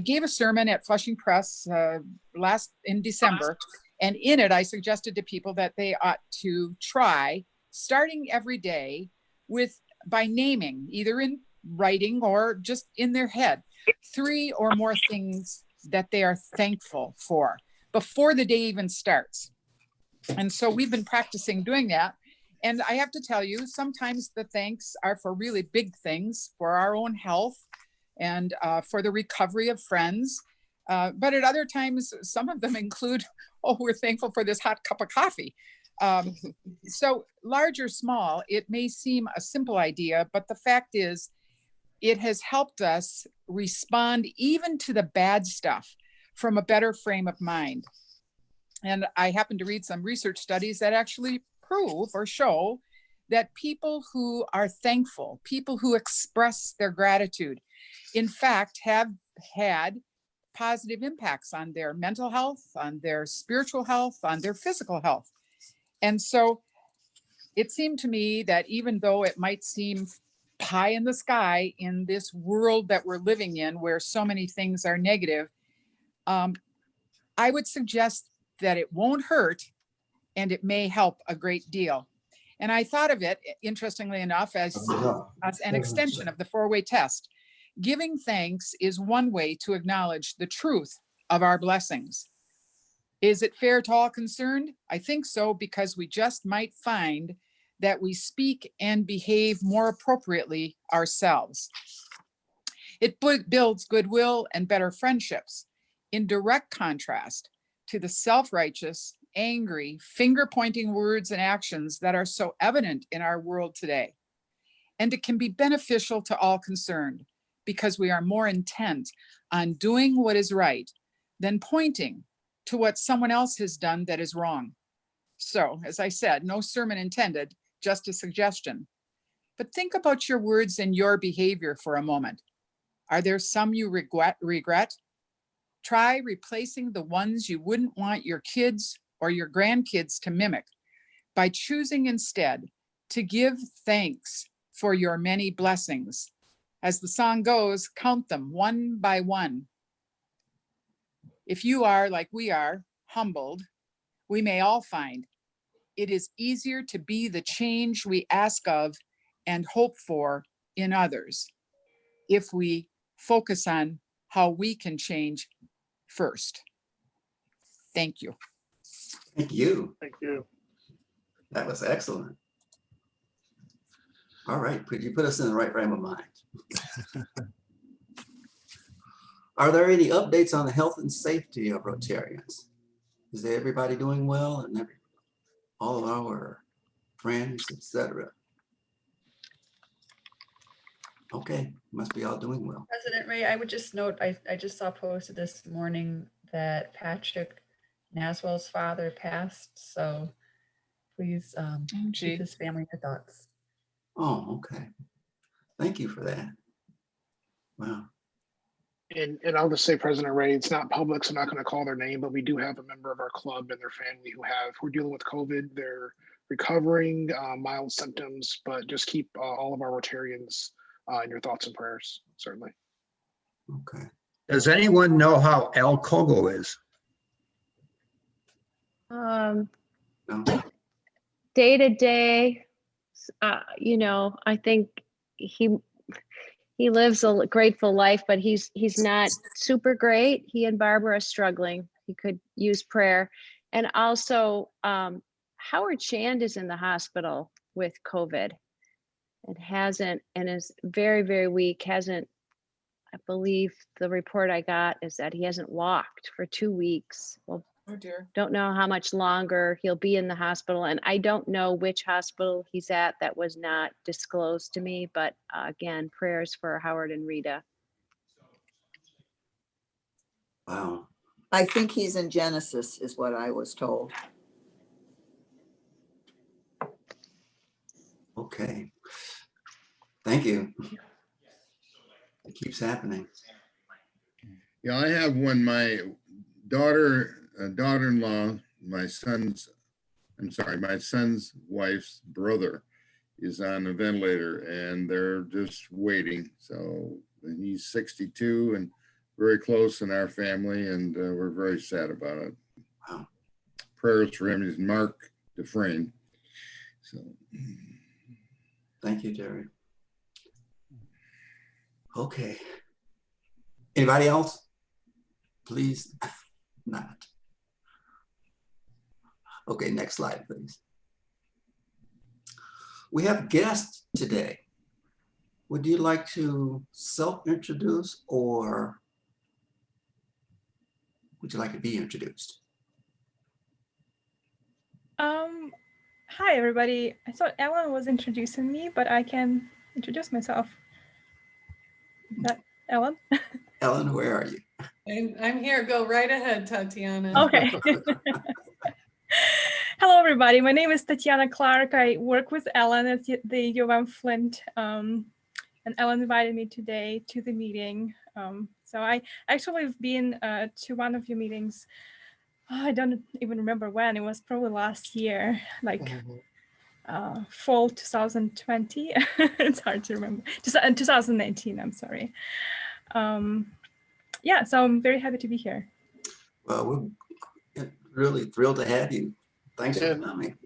gave a sermon at Flushing Press in December, and in it I suggested to people that they ought to try starting every day by naming, either in writing or just in their head, 3 or more things that they are thankful for before the day even starts. And so we've been practicing doing that. And I have to tell you, sometimes the thanks are for really big things, for our own health and for the recovery of friends. But at other times, some of them include, oh, we're thankful for this hot cup of coffee. So large or small, it may seem a simple idea, but the fact is, it has helped us respond even to the bad stuff from a better frame of mind. And I happen to read some research studies that actually prove or show that people who are thankful, people who express their gratitude, in fact, have had positive impacts on their mental health, on their spiritual health, on their physical health. And so it seemed to me that even though it might seem pie in the sky in this world that we're living in, where so many things are negative, I would suggest that it won't hurt and it may help a great deal. And I thought of it, interestingly enough, as an extension of the 4-way test. Giving thanks is one way to acknowledge the truth of our blessings. Is it fair to all concerned? I think so, because we just might find that we speak and behave more appropriately ourselves. It builds goodwill and better friendships, in direct contrast to the self-righteous, angry, finger-pointing words and actions that are so evident in our world today. And it can be beneficial to all concerned, because we are more intent on doing what is right than pointing to what someone else has done that is wrong. So, as I said, no sermon intended, just a suggestion. But think about your words and your behavior for a moment. Are there some you regret? Try replacing the ones you wouldn't want your kids or your grandkids to mimic by choosing instead to give thanks for your many blessings. As the song goes, count them one by one. If you are, like we are, humbled, we may all find it is easier to be the change we ask of and hope for in others if we focus on how we can change first. Thank you. Thank you. Thank you. That was excellent. All right, could you put us in the right frame of mind? Are there any updates on the health and safety of Rotarians? Is everybody doing well, and all of our friends, etc.? Okay, must be all doing well. President Ray, I would just note, I just saw posted this morning that Patrick Naswell's father passed. So please keep his family in your thoughts. Oh, okay. Thank you for that. Wow. And I'll just say, President Ray, it's not public, so I'm not going to call their name, but we do have a member of our club and their family who are dealing with COVID. They're recovering, mild symptoms, but just keep all of our Rotarians in your thoughts and prayers, certainly. Okay. Does anyone know how Al Kogo is? No? Day to day, I think he lives a grateful life, but he's not super great. He and Barbara are struggling. He could use prayer. And also, Howard Shand is in the hospital with COVID and is very, very weak. I believe the report I got is that he hasn't walked for 2 weeks. Well, Oh dear. don't know how much longer he'll be in the hospital. And I don't know which hospital he's at. That was not disclosed to me. But again, prayers for Howard and Rita. Wow. I think he's in Genesis, is what I was told. Okay. Thank you. It keeps happening. Yeah, I have one. My daughter-in-law, my son's wife's brother is on a ventilator, and they're just waiting. So he's 62 and very close in our family, and we're very sad about it. Wow. Prayers for him is Mark Dufresne. So, Thank you, Jerry. Okay. Anybody else? Please not. Okay, next slide, please. We have guests today. Would you like to self-introduce, or would you like to be introduced? Hi everybody. I thought Ellen was introducing me, but I can introduce myself. Is that Ellen? Ellen, where are you? I'm here. Go right ahead, Tatiana. Okay. Hello everybody. My name is Tatiana Clark. I work with Ellen at the U of M Flint. And Ellen invited me today to the meeting. So I actually have been to one of your meetings. I don't even remember when. It was probably last year, like fall 2020. It's hard to remember. Just 2019. I'm sorry. Yeah, so I'm very happy to be here. Well, we're really thrilled to have you. Thanks for coming.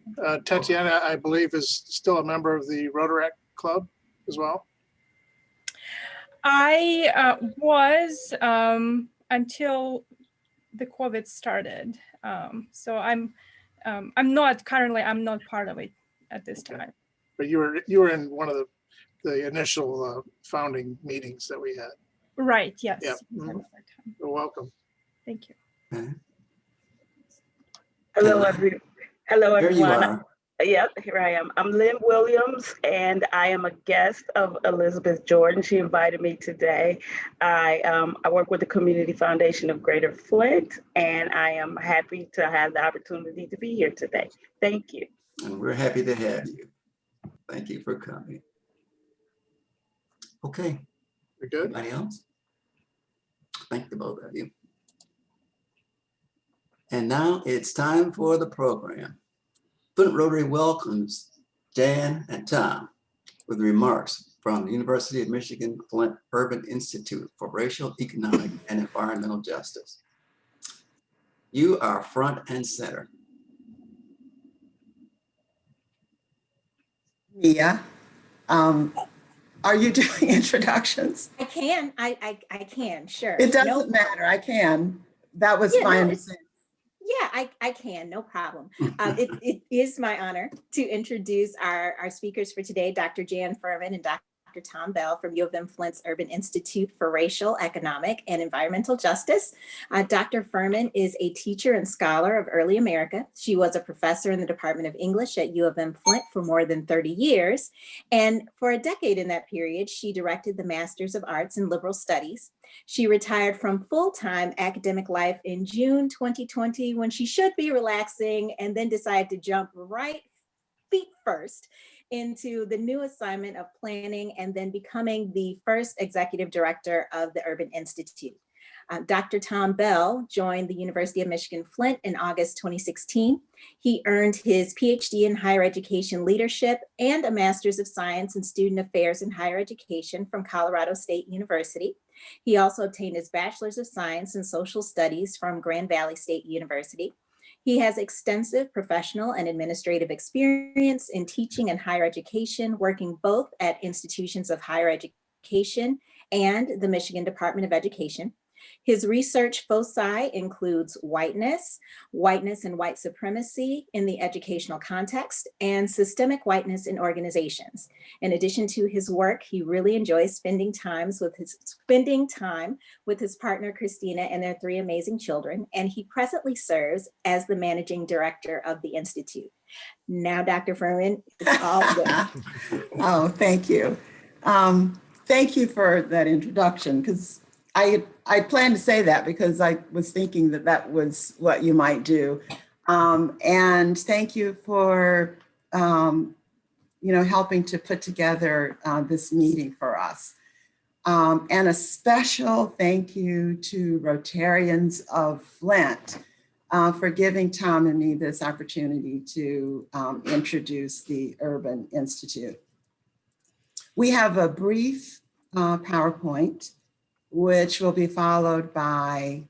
Tatiana, I believe, is still a member of the Rotary Club as well. I was until the COVID started. So I'm not currently. I'm not part of it at this time. But you were in one of the initial founding meetings that we had. Right. Yes. Yeah. You're welcome. Thank you. Okay. Hello, hello There you everyone. are. Yep, here I am. I'm Lynn Williams, and I am a guest of Elizabeth Jordan. She invited me today. I work with the Community Foundation of Greater Flint, and I am happy to have the opportunity to be here today. Thank you. And we're happy to have you. Thank you for coming. Okay. We're good. Anybody else? Thank the both of you. And now it's time for the program. Flint Rotary welcomes Jan and Tom with remarks from the University of Michigan Flint Urban Institute for Racial, Economic, and Environmental Justice. You are front and center. Mia, are you doing introductions? I can. I can. Sure. It doesn't matter. I can. That was my understanding. Yeah, I can, no problem. It is my honor to introduce our speakers for today, Dr. Jan Furman and Dr. Tom Bell from U of M Flint's Urban Institute for Racial, Economic, and Environmental Justice. Dr. Furman is a teacher and scholar of early America. She was a professor in the Department of English at U of M Flint for more than 30 years. And for a decade in that period, she directed the Masters of Arts in Liberal Studies. She retired from full-time academic life in June 2020 when she should be relaxing, and then decided to jump right feet first into the new assignment of planning and then becoming the first executive director of the Urban Institute. Dr. Tom Bell joined the University of Michigan Flint in August 2016. He earned his PhD in higher education leadership and a Master's of Science in Student Affairs in Higher Education from Colorado State University. He also obtained his Bachelor's of Science in Social Studies from Grand Valley State University. He has extensive professional and administrative experience in teaching and higher education, working both at institutions of higher education and the Michigan Department of Education. His research foci includes whiteness and white supremacy in the educational context, and systemic whiteness in organizations. In addition to his work, he really enjoys spending time with his partner, Christina, and their 3 amazing children, and he presently serves as the managing director of the Institute. Now, Dr. Furman, it's all good. Oh, thank you. Thank you for that introduction, because I planned to say that because I was thinking that was what you might do. And thank you for, helping to put together this meeting for us. And a special thank you to Rotarians of Flint for giving Tom and me this opportunity to introduce the Urban Institute. We have a brief PowerPoint which will be followed by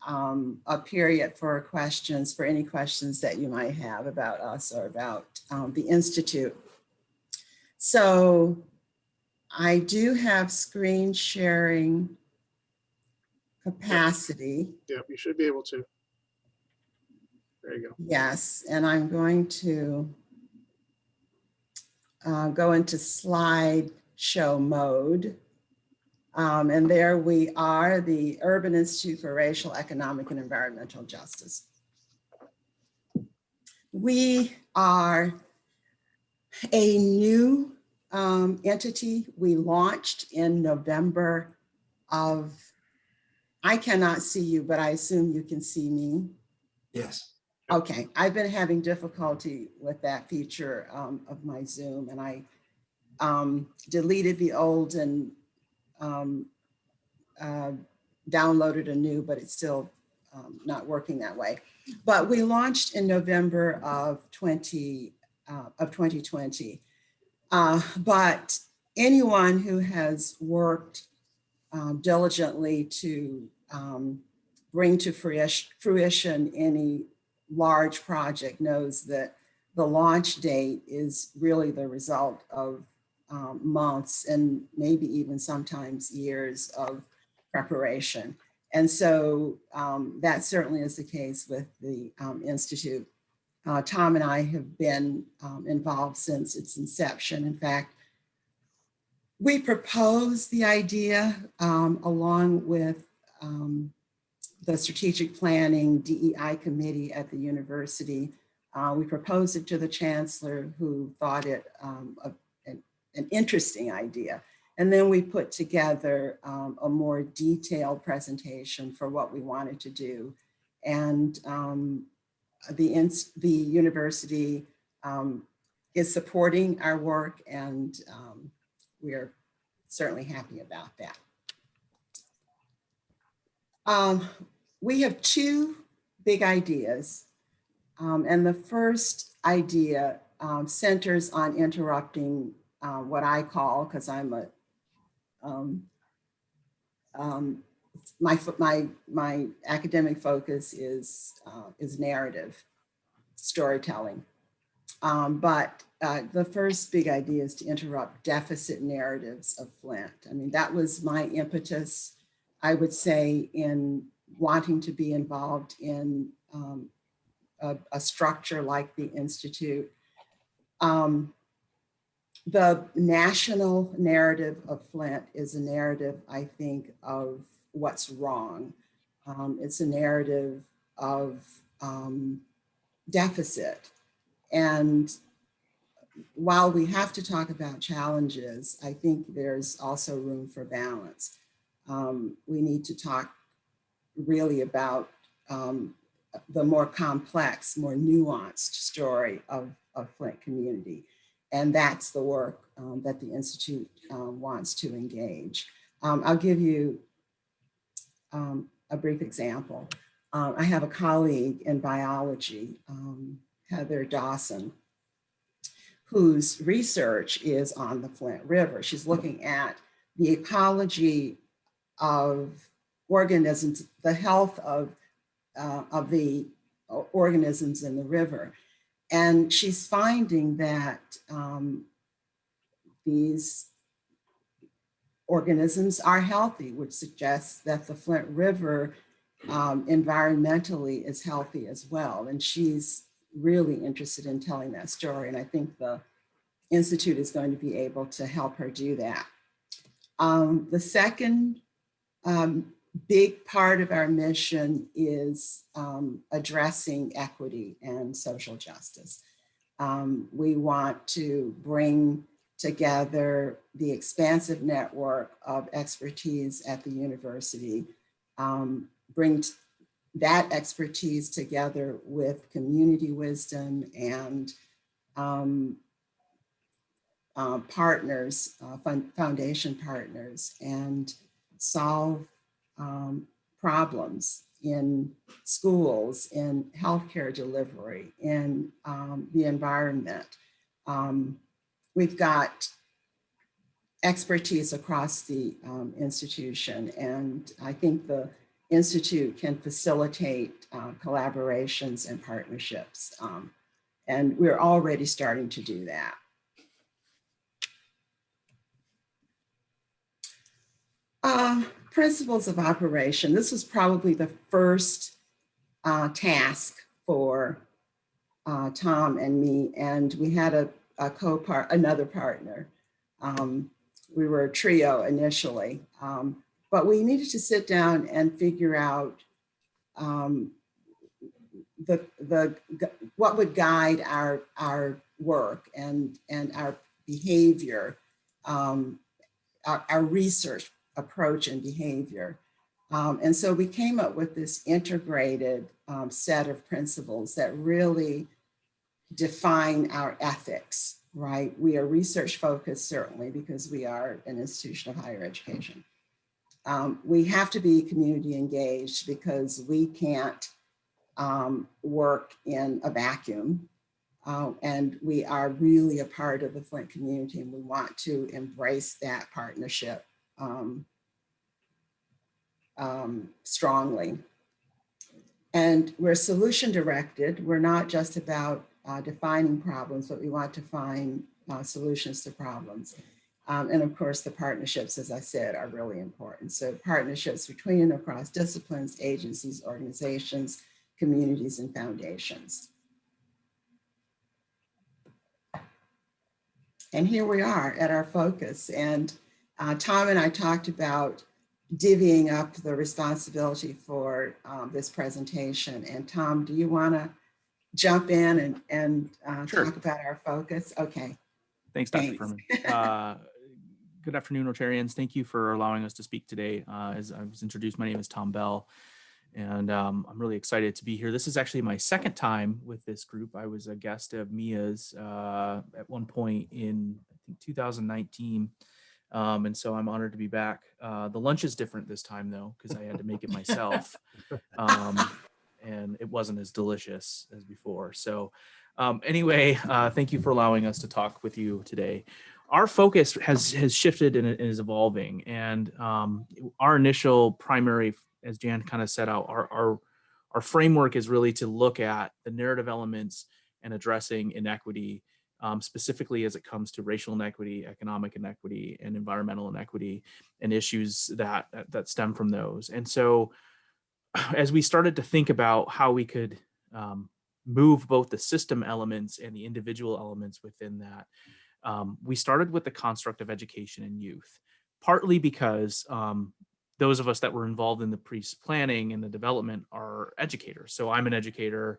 a period for questions, for any questions that you might have about us or about the Institute. So I do have screen sharing capacity. Yep, you should be able to. There you go. Yes, and I'm going to go into slideshow mode. And there we are, the Urban Institute for Racial, Economic, and Environmental Justice. We are a new entity. We launched in November of, I cannot see you, but I assume you can see me. Yes. Okay, I've been having difficulty with that feature of my Zoom, and I deleted the old and downloaded a new, but it's still not working that way. But we launched in November of 2020. But anyone who has worked diligently to bring to fruition any large project knows that the launch date is really the result of months and maybe even sometimes years of preparation. And so that certainly is the case with the Institute. Tom and I have been involved since its inception. In fact, we proposed the idea along with the strategic planning DEI committee at the university. We proposed it to the chancellor, who thought it an interesting idea. And then we put together a more detailed presentation for what we wanted to do. And the university is supporting our work, and we're certainly happy about that. We have two big ideas. And the first idea centers on interrupting what I call, because I'm a, my academic focus is narrative storytelling. But the first big idea is to interrupt deficit narratives of Flint. I mean, that was my impetus, I would say, in wanting to be involved in a structure like the Institute. The national narrative of Flint is a narrative, I think, of what's wrong. It's a narrative of deficit. And while we have to talk about challenges, I think there's also room for balance. We need to talk really about the more complex, more nuanced story of Flint community. And that's the work that the Institute wants to engage. I'll give you a brief example. I have a colleague in biology, Heather Dawson, whose research is on the Flint River. She's looking at the ecology of organisms, the health of the organisms in the river. And she's finding that these organisms are healthy, which suggests that the Flint River environmentally is healthy as well. And she's really interested in telling that story. And I think the Institute is going to be able to help her do that. The second big part of our mission is addressing equity and social justice. We want to bring together the expansive network of expertise at the university, bring that expertise together with community wisdom and partners, foundation partners, and solve problems in schools, in healthcare delivery, in the environment. We've got expertise across the institution. And I think the Institute can facilitate collaborations and partnerships. And we're already starting to do that. Principles of operation. This was probably the first task for Tom and me, and we had another partner. We were a trio initially, but we needed to sit down and figure out what would guide our work and our behavior, our research approach and behavior. And so we came up with this integrated set of principles that really define our ethics, right? We are research focused, certainly, because we are an institution of higher education. We have to be community engaged because we can't work in a vacuum. And we are really a part of the Flint community, and we want to embrace that partnership strongly. And we're solution directed. We're not just about defining problems, but we want to find solutions to problems. And of course, the partnerships, as I said, are really important. So partnerships between and across disciplines, agencies, organizations, communities, and foundations. And here we are at our focus. And Tom and I talked about divvying up the responsibility for this presentation. And Tom, do you want to jump in and Sure. talk about our focus? Okay. Thanks, Dr. Furman. Good afternoon, Rotarians. Thank you for allowing us to speak today. As I was introduced, my name is Tom Bell, and I'm really excited to be here. This is actually my second time with this group. I was a guest of Mia's at one point in, I think, 2019. And so I'm honored to be back. The lunch is different this time, though, because I had to make it myself. And it wasn't as delicious as before. So anyway, thank you for allowing us to talk with you today. Our focus has shifted and is evolving. And our initial primary, as Jan kind of set out, our framework is really to look at the narrative elements and addressing inequity, specifically as it comes to racial inequity, economic inequity, and environmental inequity, and issues that stem from those. And so as we started to think about how we could move both the system elements and the individual elements within that, we started with the construct of education and youth, partly because those of us that were involved in the pre-planning and the development are educators. So I'm an educator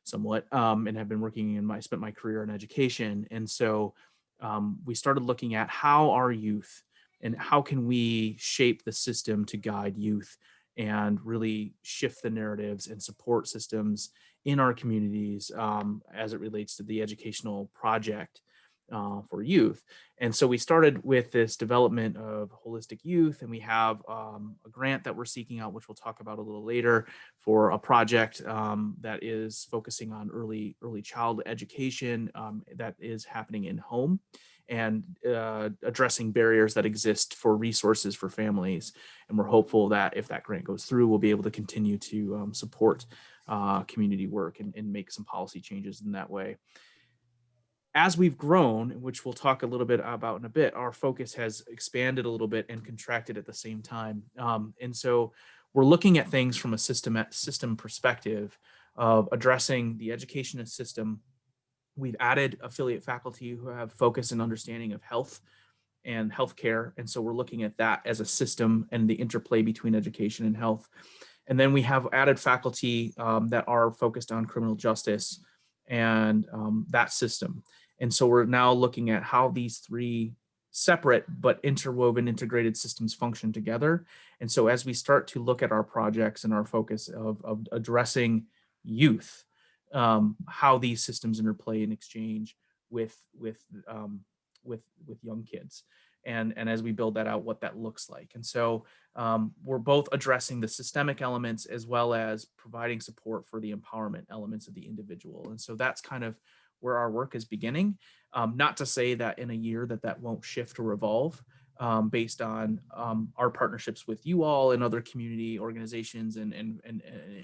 somewhat, and have been working spent my career in education. And so we started looking at how our youth and how can we shape the system to guide youth and really shift the narratives and support systems in our communities as it relates to the educational project for youth. And so we started with this development of holistic youth, and we have a grant that we're seeking out, which we'll talk about a little later, for a project that is focusing on early child education that is happening in home, and addressing barriers that exist for resources for families. And we're hopeful that if that grant goes through, we'll be able to continue to support community work and make some policy changes in that way. As we've grown, which we'll talk a little bit about in a bit, our focus has expanded a little bit and contracted at the same time. And so we're looking at things from a system perspective of addressing the education system. We've added affiliate faculty who have focus and understanding of health and healthcare. And so we're looking at that as a system and the interplay between education and health. And then we have added faculty that are focused on criminal justice and that system. And so we're now looking at how these three separate but interwoven integrated systems function together. And so as we start to look at our projects and our focus of addressing youth, how these systems interplay and exchange with young kids. And as we build that out, what that looks like. And so we're both addressing the systemic elements as well as providing support for the empowerment elements of the individual. And so that's kind of where our work is beginning. Not to say that in a year that won't shift or evolve, based on our partnerships with you all and other community organizations and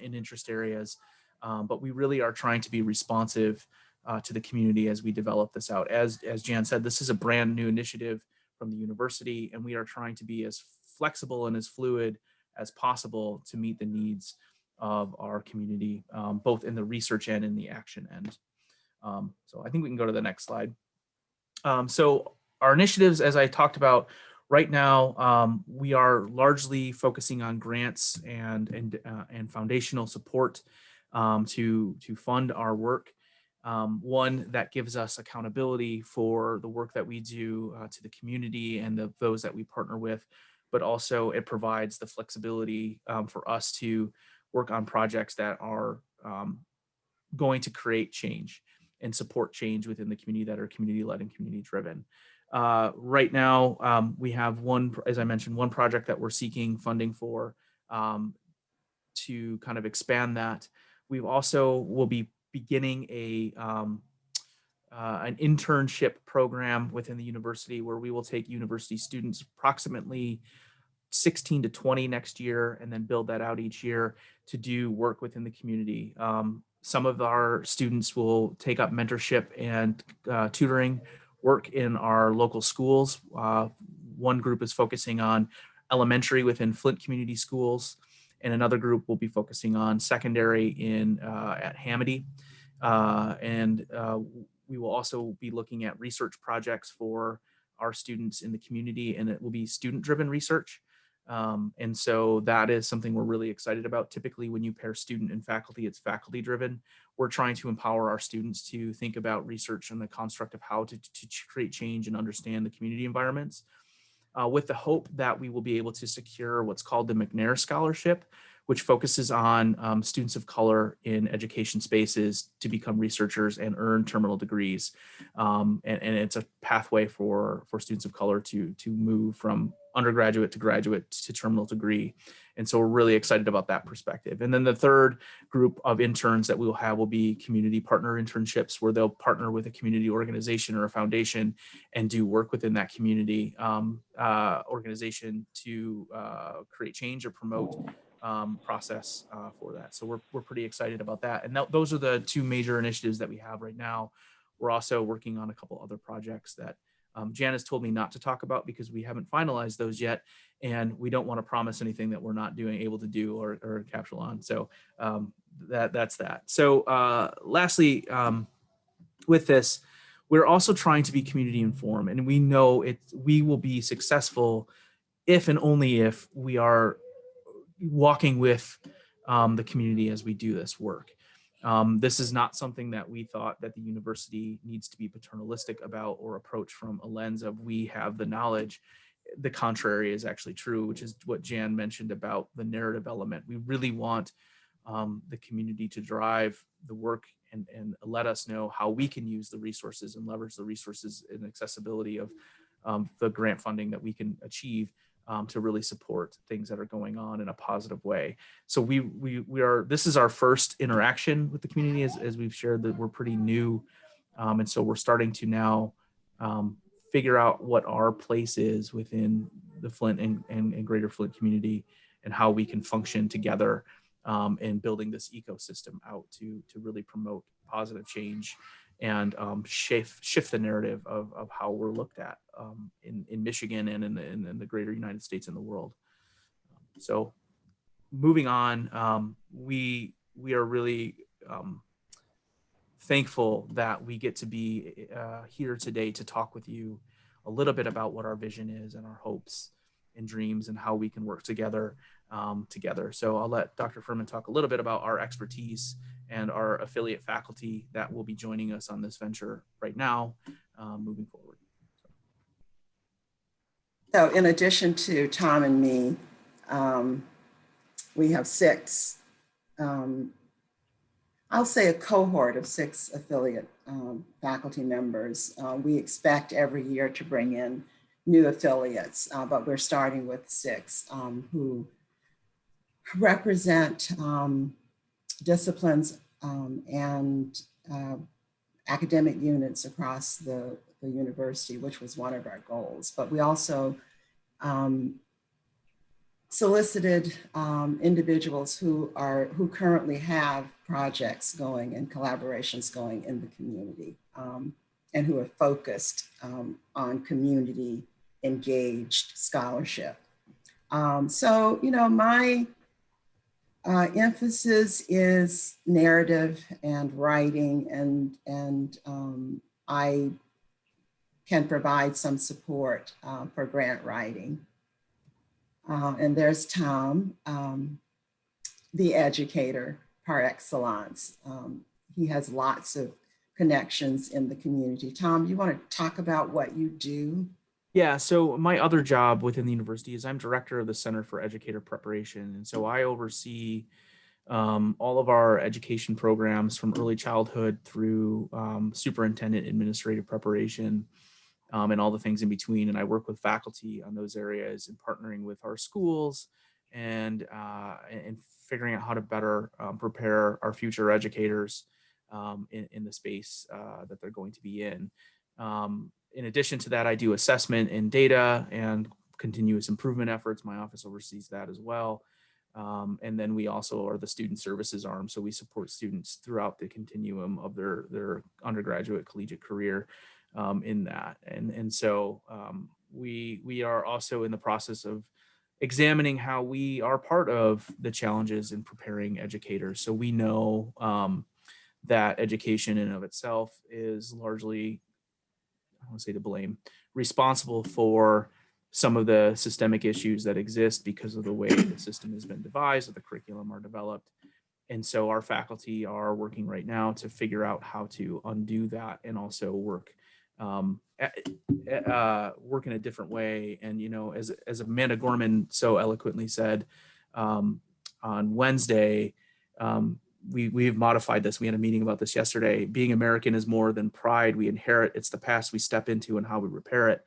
interest areas. But we really are trying to be responsive to the community as we develop this out. As Jan said, this is a brand new initiative from the university, and we are trying to be as flexible and as fluid as possible to meet the needs of our community, both in the research end and the action end. So I think we can go to the next slide. So our initiatives, as I talked about, right now, we are largely focusing on grants and foundational support to fund our work. One that gives us accountability for the work that we do to the community and those that we partner with, but also it provides the flexibility for us to work on projects that are going to create change and support change within the community that are community-led and community-driven. Right now, we have one, as I mentioned, one project that we're seeking funding for to kind of expand that. We also will be beginning an internship program within the university where we will take university students approximately 16 to 20 next year and then build that out each year to do work within the community. Some of our students will take up mentorship and tutoring work in our local schools. One group is focusing on elementary within Flint community schools, and another group will be focusing on secondary at Hamady. We will also be looking at research projects for our students in the community, and it will be student-driven research. And so that is something we're really excited about. Typically, when you pair student and faculty, it's faculty driven. We're trying to empower our students to think about research and the construct of how to create change and understand the community environments, with the hope that we will be able to secure what's called the McNair Scholarship, which focuses on students of color in education spaces to become researchers and earn terminal degrees. And it's a pathway for students of color to move from undergraduate to graduate to terminal degree. And so we're really excited about that perspective. And then the third group of interns that we will have will be community partner internships, where they'll partner with a community organization or a foundation and do work within that community organization to create change or promote process for that. So we're pretty excited about that. And those are the two major initiatives that we have right now. We're also working on a couple other projects that Janice told me not to talk about because we haven't finalized those yet, and we don't want to promise anything that we're not able to do or capitalize on. So that's that. So lastly, with this, we're also trying to be community informed, and we know we will be successful if and only if we are walking with the community as we do this work. This is not something that we thought that the university needs to be paternalistic about or approach from a lens of we have the knowledge. The contrary is actually true, which is what Jan mentioned about the narrative element. We really want the community to drive the work and let us know how we can use the resources and leverage the resources and accessibility of the grant funding that we can achieve to really support things that are going on in a positive way. So this is our first interaction with the community, as we've shared that we're pretty new. And so we're starting to now figure out what our place is within the Flint and greater Flint community and how we can function together in building this ecosystem out to really promote positive change and shift the narrative of how we're looked at in Michigan and in the greater United States and the world. So moving on, we are really thankful that we get to be here today to talk with you a little bit about what our vision is and our hopes and dreams and how we can work together. So I'll let Dr. Furman talk a little bit about our expertise and our affiliate faculty that will be joining us on this venture right now, moving forward. So in addition to Tom and me, we have six, I'll say a cohort of 6 affiliate faculty members. We expect every year to bring in new affiliates, but we're starting with 6 who represent disciplines and academic units across the university, which was one of our goals. But we also solicited individuals who currently have projects going and collaborations going in the community, and who are focused on community engaged scholarship. So, you know, my emphasis is narrative and writing, and I can provide some support for grant writing. And there's Tom, the educator par excellence. He has lots of connections in the community. Tom, you want to talk about what you do? Yeah, so my other job within the university is I'm director of the Center for Educator Preparation. And so I oversee all of our education programs from early childhood through superintendent administrative preparation, and all the things in between. And I work with faculty on those areas and partnering with our schools and figuring out how to better prepare our future educators in the space that they're going to be in. In addition to that, I do assessment and data and continuous improvement efforts. My office oversees that as well. And then we also are the student services arm. So we support students throughout the continuum of their undergraduate collegiate career in that. And so we are also in the process of examining how we are part of the challenges in preparing educators. So we know that education in and of itself is largely, I won't say to blame, responsible for some of the systemic issues that exist because of the way the system has been devised, or the curriculum are developed. And so our faculty are working right now to figure out how to undo that and also work work in a different way. And, you know, as Amanda Gorman so eloquently said on Wednesday, we've modified this. We had a meeting about this yesterday. Being American is more than pride we inherit. It's the past we step into and how we repair it.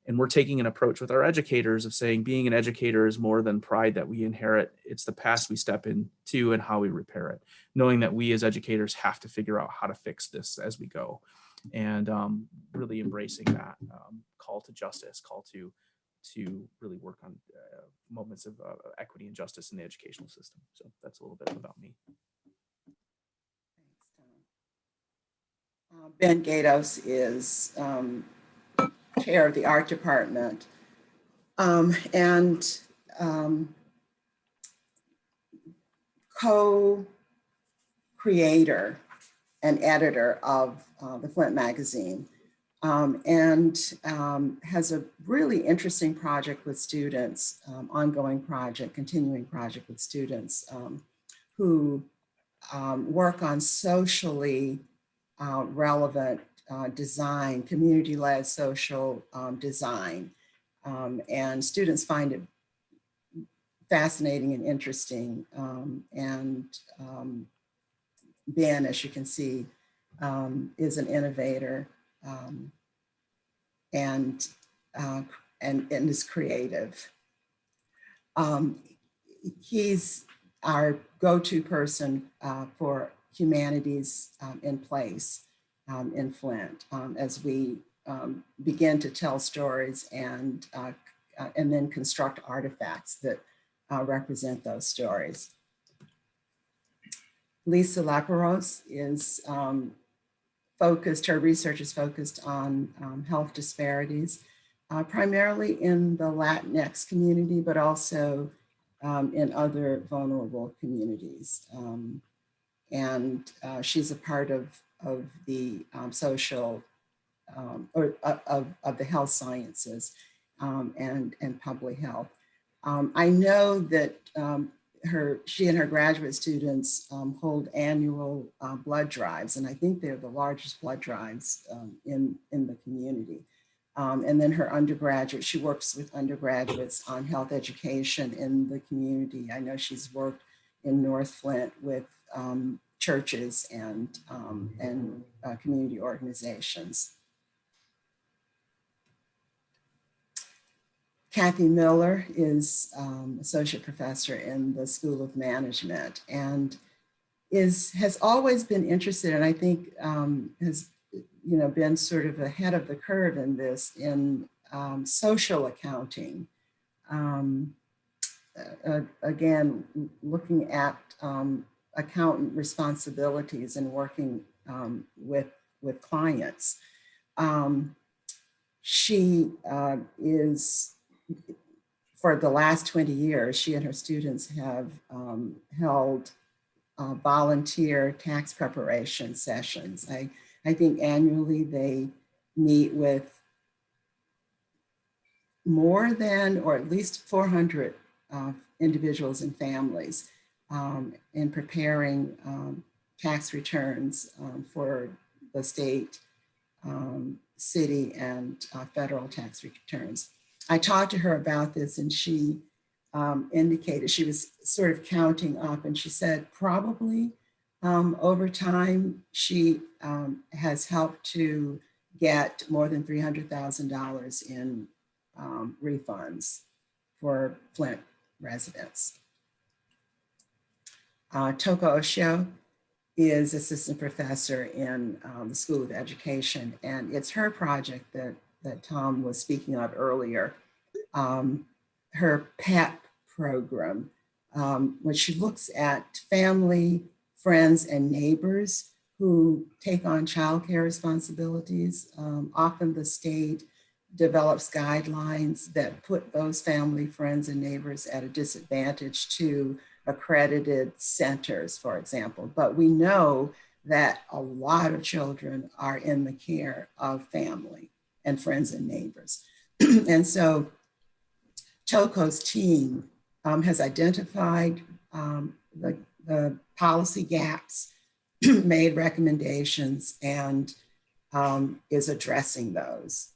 And we're taking an approach with our educators of saying being an educator is more than pride that we inherit. It's the past we step into and how we repair it, knowing that we as educators have to figure out how to fix this as we go. And really embracing that call to justice, call to really work on moments of equity and justice in the educational system. So that's a little bit about me. Ben Gatos is chair of the art department and co-creator and editor of the Flint magazine, and has a really interesting project with students, ongoing project, continuing project with students who work on socially relevant design, community-led social design. And students find it fascinating and interesting. Ben, as you can see, is an innovator and is creative. He's our go-to person for humanities in place in Flint as we begin to tell stories and then construct artifacts that represent those stories. Lisa Laperos is focused, her research is focused on health disparities, primarily in the Latinx community, but also in other vulnerable communities. And she's a part of the social, or of the health sciences and public health. I know that she and her graduate students hold annual blood drives, and I think they're the largest blood drives in the community. And then her undergraduate, she works with undergraduates on health education in the community. I know she's worked in North Flint with churches and community organizations. Kathy Miller is associate professor in the School of Management and has always been interested, and I think has been sort of ahead of the curve in this, in social accounting again, looking at accountant responsibilities and working with clients. She is, for the last 20 years, she and her students have held volunteer tax preparation sessions. I think annually they meet with more than, or at least 400 individuals and families in preparing tax returns for the state, city, and federal tax returns. I talked to her about this, and she indicated, she was sort of counting up, and she said probably over time she has helped to get more than $300,000 in refunds for Flint residents. Toko Oshio is assistant professor in the School of Education, and it's her project that Tom was speaking of earlier, her PEP program, which looks at family, friends, and neighbors who take on childcare responsibilities. Often the state develops guidelines that put those family, friends, and neighbors at a disadvantage to accredited centers, for example. But we know that a lot of children are in the care of family and friends and neighbors. And so Toko's team has identified the policy gaps, made recommendations, and is addressing those.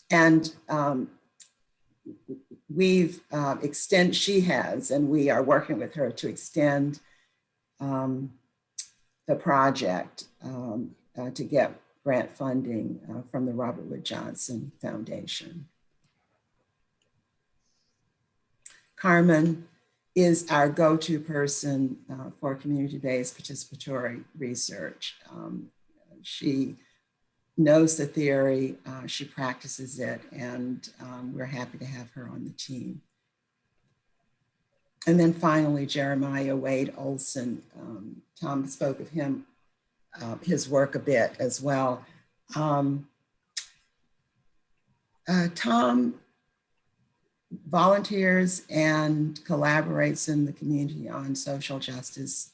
And she has, and we are working with her to extend the project to get grant funding from the Robert Wood Johnson Foundation. Carmen is our go-to person for community-based participatory research. She knows the theory, she practices it, and we're happy to have her on the team. And then finally, Jeremiah Wade Olson. Tom spoke of him, his work a bit as well. Tom volunteers and collaborates in the community on social justice,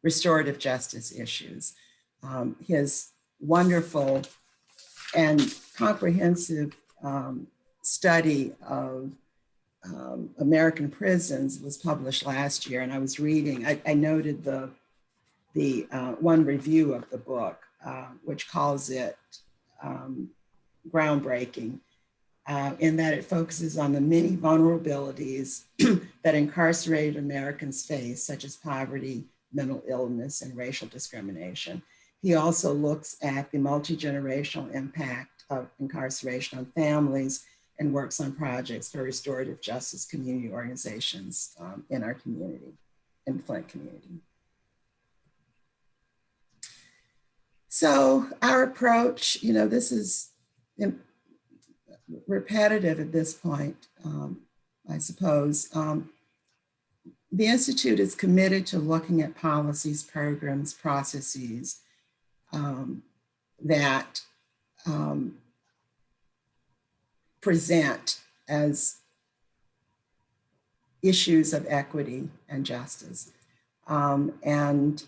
restorative justice issues. His wonderful and comprehensive study of American prisons was published last year, and I was reading, I noted the one review of the book, which calls it groundbreaking, in that it focuses on the many vulnerabilities that incarcerated Americans face, such as poverty, mental illness, and racial discrimination. He also looks at the multi-generational impact of incarceration on families and works on projects for restorative justice community organizations in our community, in the Flint community. So our approach, this is repetitive at this point, I suppose. The Institute is committed to looking at policies, programs, processes that present as issues of equity and justice. And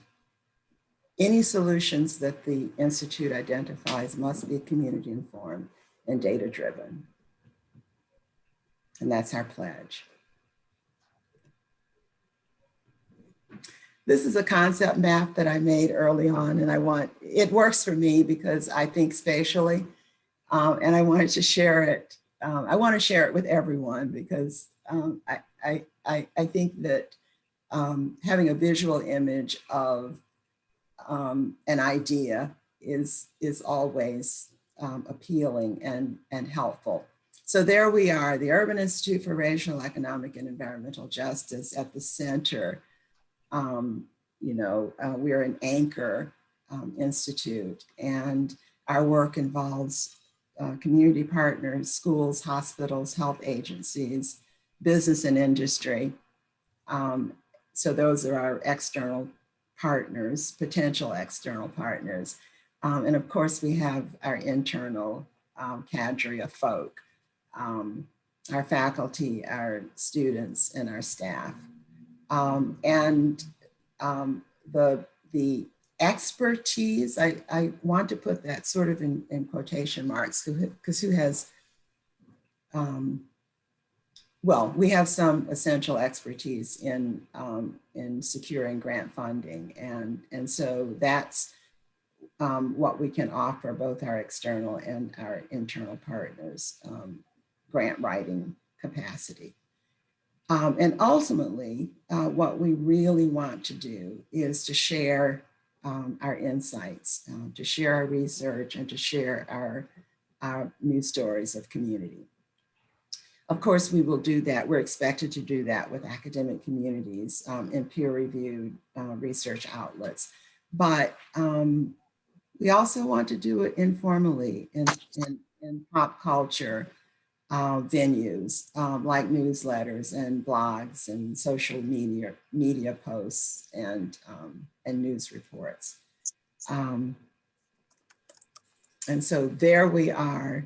any solutions that the Institute identifies must be community informed and data driven. And that's our pledge. This is a concept map that I made early on, and it works for me because I think spatially, and I wanted to share it. I want to share it with everyone because I think that having a visual image of an idea is always appealing and helpful. So there we are, the Urban Institute for Racial, Economic, and Environmental Justice at the center. We're an anchor institute, and our work involves community partners, schools, hospitals, health agencies, business and industry. So those are our external partners, potential external partners. And of course, we have our internal cadre of folk, our faculty, our students, and our staff. The expertise, I want to put that sort of in quotation marks, because who has, well, we have some essential expertise in securing grant funding. And so that's what we can offer both our external and our internal partners, grant writing capacity. And ultimately, what we really want to do is to share our insights, to share our research, and to share our news stories of community. Of course, we will do that. We're expected to do that with academic communities and peer-reviewed research outlets. But we also want to do it informally in pop culture venues like newsletters and blogs and social media posts and news reports. And so there we are,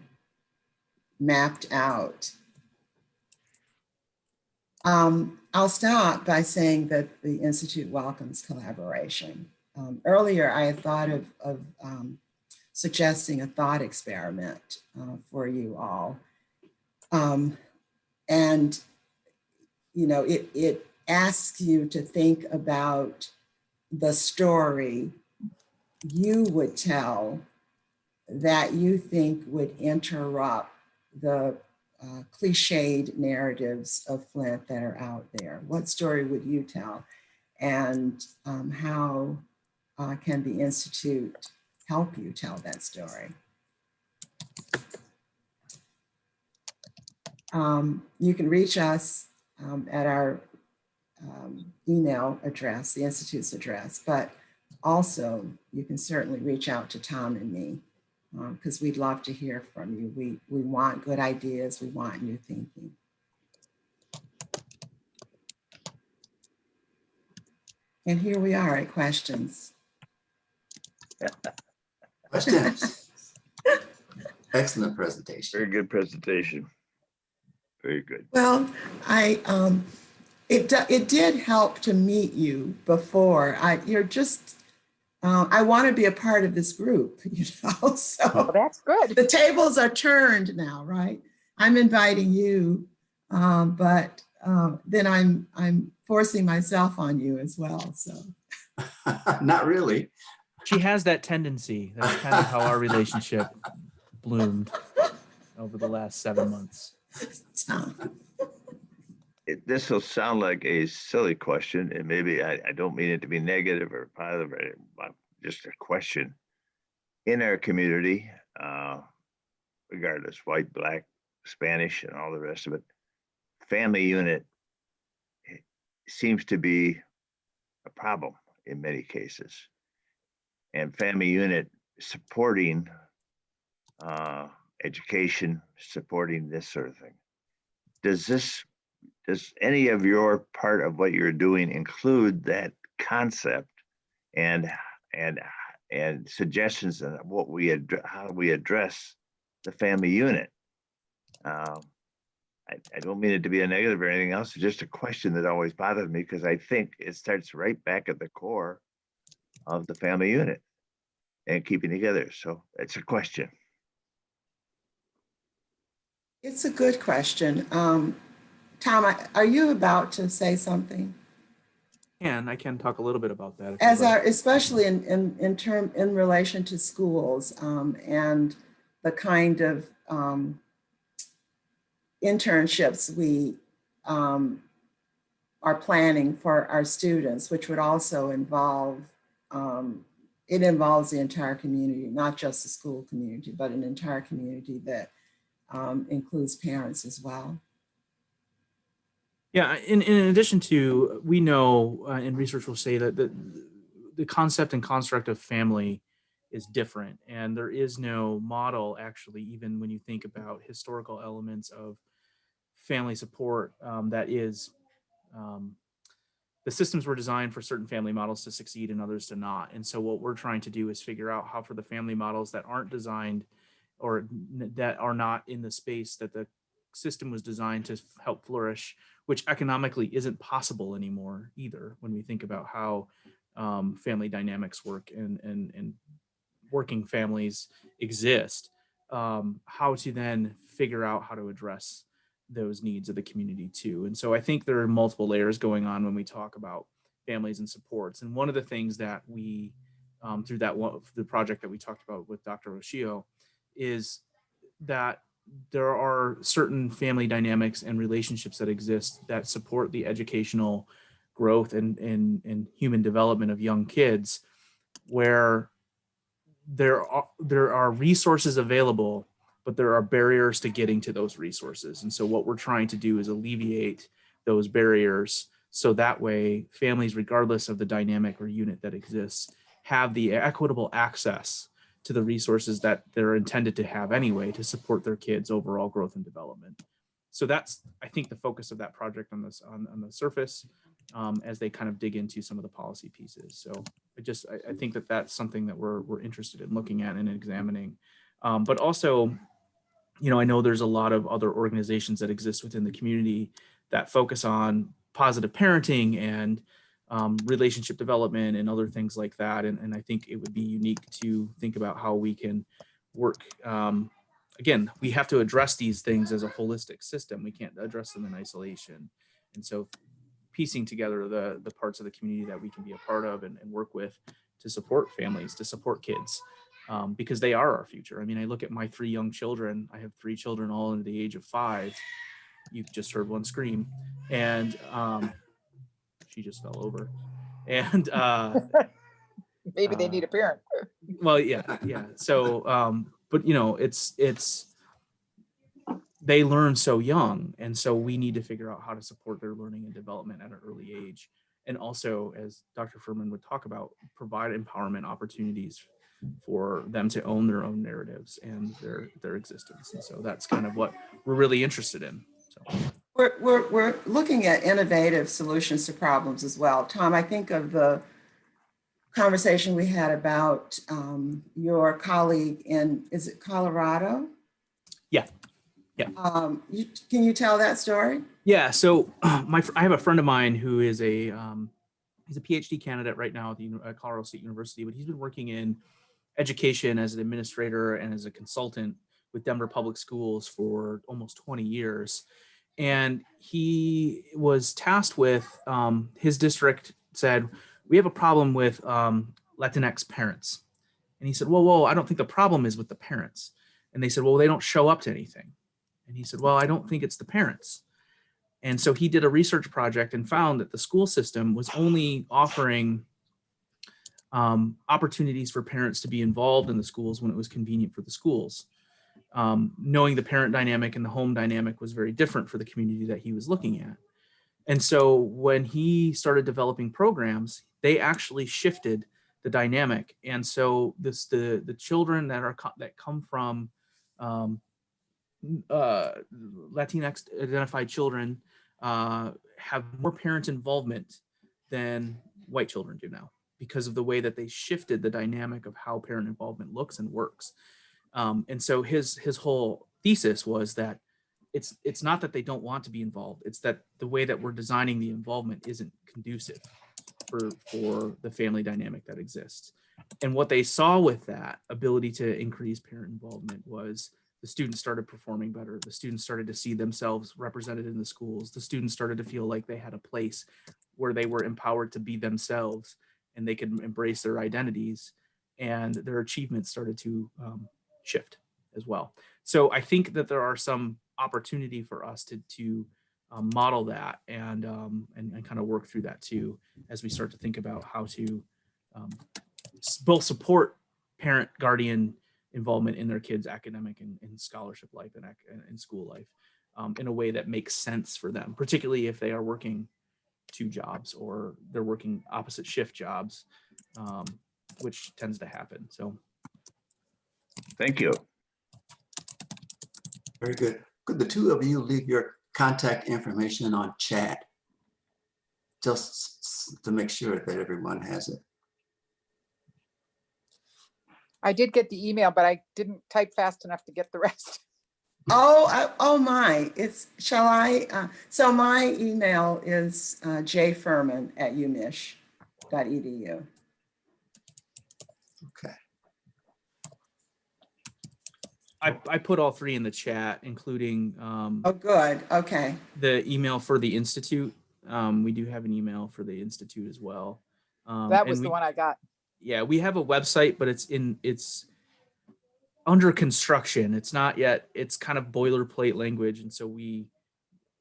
mapped out. I'll start by saying that the Institute welcomes collaboration. Earlier, I had thought of suggesting a thought experiment for you all. And, you know, it asks you to think about the story you would tell that you think would interrupt the cliched narratives of Flint that are out there. What story would you tell? And how can the Institute help you tell that story? You can reach us at our email address, the Institute's address, but also you can certainly reach out to Tom and me because we'd love to hear from you. We want good ideas, we want new thinking. And here we are at questions. Questions? Excellent presentation. Very good presentation. Very good. Well, it did help to meet you before. You're just, I want to be a part of this group, you know, so well, that's good. The tables are turned now, right? I'm inviting you, but then I'm forcing myself on you as well, so. Not really. She has that tendency. That's kind of how our relationship bloomed over the last 7 months. This will sound like a silly question, and maybe I don't mean it to be negative or positive, just a question. In our community, regardless, white, black, Spanish, and all the rest of it, family unit seems to be a problem in many cases. And family unit supporting education, supporting this sort of thing. Does any of your part of what you're doing include that concept and suggestions on what how we address the family unit? I don't mean it to be a negative or anything else. It's just a question that always bothers me because I think it starts right back at the core of the family unit and keeping together. So it's a question. It's a good question. Tom, are you about to say something? I can talk a little bit about that. Especially in relation to schools and the kind of internships we are planning for our students, which would also involve, it involves the entire community, not just the school community, but an entire community that includes parents as well. Yeah, in addition to, we know, and research will say that the concept and construct of family is different. And there is no model, actually, even when you think about historical elements of family support, that is, the systems were designed for certain family models to succeed and others to not. And so what we're trying to do is figure out how, for the family models that aren't designed or that are not in the space that the system was designed to help flourish, which economically isn't possible anymore either, when we think about how family dynamics work and working families exist, how to then figure out how to address those needs of the community too. And so I think there are multiple layers going on when we talk about families and supports. And one of the things that we, through that one, the project that we talked about with Dr. Roshio, is that there are certain family dynamics and relationships that exist that support the educational growth and human development of young kids, where there are resources available, but there are barriers to getting to those resources. And so what we're trying to do is alleviate those barriers, so that way families, regardless of the dynamic or unit that exists, have the equitable access to the resources that they're intended to have anyway to support their kids' overall growth and development. So that's, I think, the focus of that project on this, on the surface, as they kind of dig into some of the policy pieces. So I think that that's something that we're interested in looking at and examining. But also, you know, I know there's a lot of other organizations that exist within the community that focus on positive parenting and relationship development and other things like that. And I think it would be unique to think about how we can work. Again, we have to address these things as a holistic system. We can't address them in isolation. And so piecing together the parts of the community that we can be a part of and work with to support families, to support kids, because they are our future. I mean, I look at my 3 young children. I have 3 children all under the age of 5. You've just heard one scream, and she just fell over. And maybe they need a parent. Well, yeah. So, but you know, it's they learn so young, and so we need to figure out how to support their learning and development at an early age. And also, as Dr. Furman would talk about, provide empowerment opportunities for them to own their own narratives and their existence. And so that's kind of what we're really interested in. So We're looking at innovative solutions to problems as well. Tom, I think of the conversation we had about your colleague in, is it Colorado? Yeah. Can you tell that story? Yeah. So I have a friend of mine who is he's a PhD candidate right now at the Colorado State University, but he's been working in education as an administrator and as a consultant with Denver Public Schools for almost 20 years. And he was tasked with, his district said, we have a problem with Latinx parents. And he said, whoa, I don't think the problem is with the parents. And they said, well, they don't show up to anything. And he said, well, I don't think it's the parents. And so he did a research project and found that the school system was only offering opportunities for parents to be involved in the schools when it was convenient for the schools. Knowing the parent dynamic and the home dynamic was very different for the community that he was looking at. And so when he started developing programs, they actually shifted the dynamic. And so the children that come from Latinx identified children have more parent involvement than white children do now, because of the way that they shifted the dynamic of how parent involvement looks and works. And so his whole thesis was that it's not that they don't want to be involved, it's that the way that we're designing the involvement isn't conducive for the family dynamic that exists. And what they saw with that ability to increase parent involvement was the students started performing better. The students started to see themselves represented in the schools. The students started to feel like they had a place where they were empowered to be themselves and they could embrace their identities, and their achievements started to shift as well. So I think that there are some opportunity for us to model that and kind of work through that too, as we start to think about how to both support parent guardian involvement in their kids' academic and scholarship life and school life in a way that makes sense for them, particularly if they are working 2 jobs or they're working opposite shift jobs, which tends to happen. So Thank you. Very good. Could the two of you leave your contact information on chat? Just to make sure that everyone has it. I did get the email, but I didn't type fast enough to get the rest. Oh my, shall I? So my email is jfurman@umich.edu. Okay. I put all three in the chat, including Oh, good. Okay. the email for the Institute. We do have an email for the Institute as well. That was the one I got. Yeah, we have a website, but it's under construction. It's not yet. It's kind of boilerplate language, and so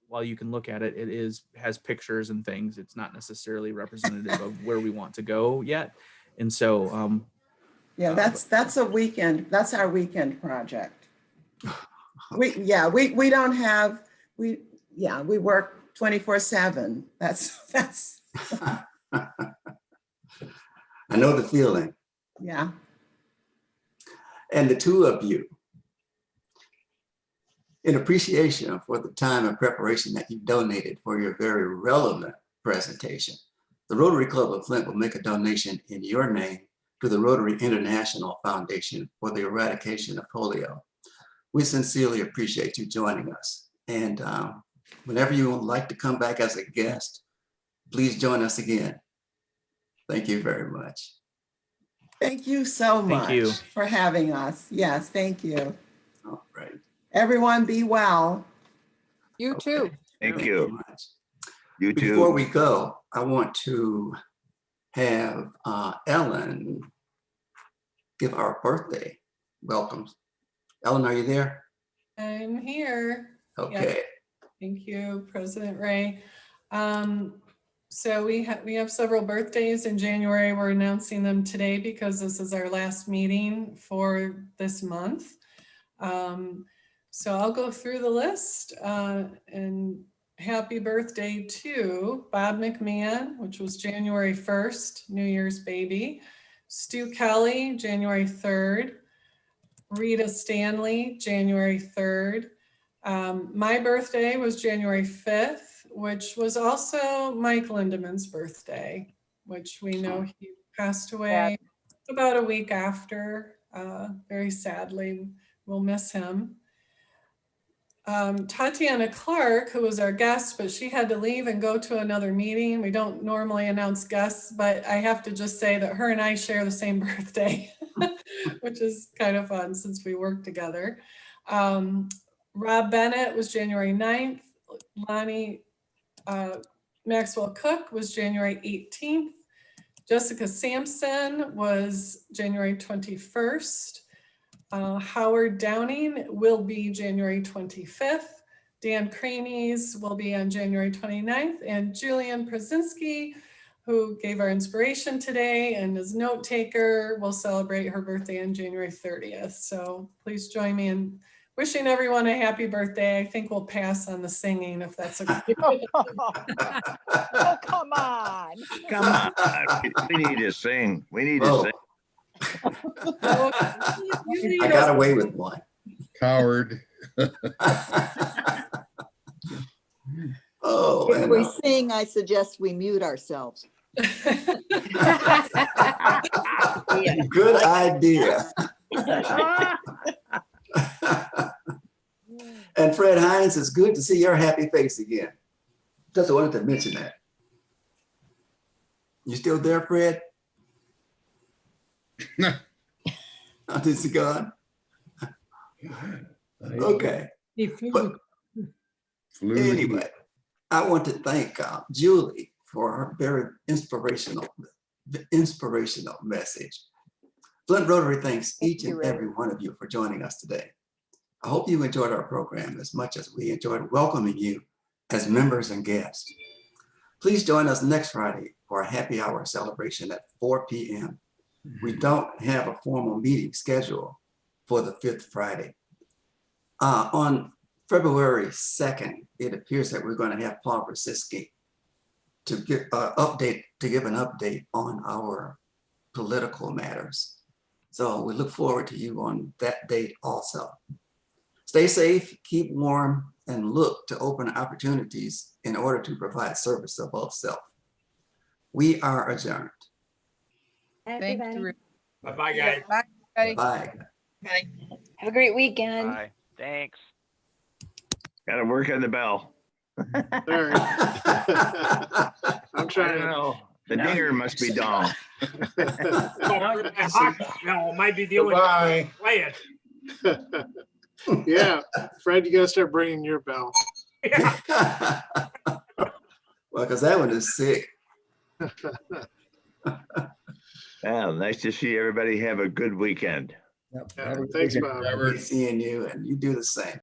while you can look at it, has pictures and things. It's not necessarily representative of where we want to go yet, and so yeah, that's a weekend. That's our weekend project. We don't have we work 24/7. That's. I know the feeling. Yeah. And the two of you, in appreciation for the time and preparation that you donated for your very relevant presentation, the Rotary Club of Flint will make a donation in your name to the Rotary International Foundation for the eradication of polio. We sincerely appreciate you joining us. And whenever you would like to come back as a guest, please join us again. Thank you very much. Thank you so much you for having us. Yes, thank you. All right. Everyone be well. You too. Thank you. You too. Before we go, I want to have Ellen give our birthday welcomes. Ellen, are you there? I'm here. Okay. Yes. Thank you, President Ray. So we have several birthdays in January. We're announcing them today because this is our last meeting for this month. So I'll go through the list and happy birthday to Bob McMahon, which was January 1st, New Year's baby. Stu Kelly, January 3rd. Rita Stanley, January 3rd. My birthday was January 5th, which was also Mike Lindemann's birthday, which we know he passed away about a week after. Very sadly, we'll miss him. Tatiana Clark, who was our guest, but she had to leave and go to another meeting. We don't normally announce guests, but I have to just say that her and I share the same birthday, which is kind of fun since we work together. Rob Bennett was January 9th. Lonnie Maxwell Cook was January 18th. Jessica Sampson was January 21st. Howard Downing will be January 25th. Dan Craney's will be on January 29th. And Julian Przinski, who gave our inspiration today and is note taker, will celebrate her birthday on January 30th. So please join me in wishing everyone a happy birthday. I think we'll pass on the singing if that's okay. Oh, come on. Come on. We need to sing. We need to sing. I got away with one. Coward. Oh, If we sing, I suggest we mute ourselves. Good idea. And Fred Hines, it's good to see your happy face again. Just wanted to mention that. You still there, Fred? Is he gone? Okay. But anyway, I want to thank Julie for her very inspirational message. Flint Rotary thanks each and every one of you for joining us today. I hope you enjoyed our program as much as we enjoyed welcoming you as members and guests. Please join us next Friday for a happy hour celebration at 4 p.m. We don't have a formal meeting scheduled for the 5th Friday. On February 2nd, it appears that we're going to have Paul Brzezinski to give an update on our political matters. So we look forward to you on that date also. Stay safe, keep warm, and look to open opportunities in order to provide service above self. We are adjourned. Thank you. Bye-bye, guys. Bye, everybody. Bye. Bye. Have a great weekend. Bye. Thanks. Gotta work on the bell. Sorry. I'm I trying don't to. know. The dinger must be down. Hospital might be the only Goodbye. way to play it. Yeah, Fred, you gotta start bringing your bell. Well, because that one is sick. Well, nice to see everybody. Have a good weekend. Yep. Yeah, thanks, Bob. Great seeing you, and you do the same.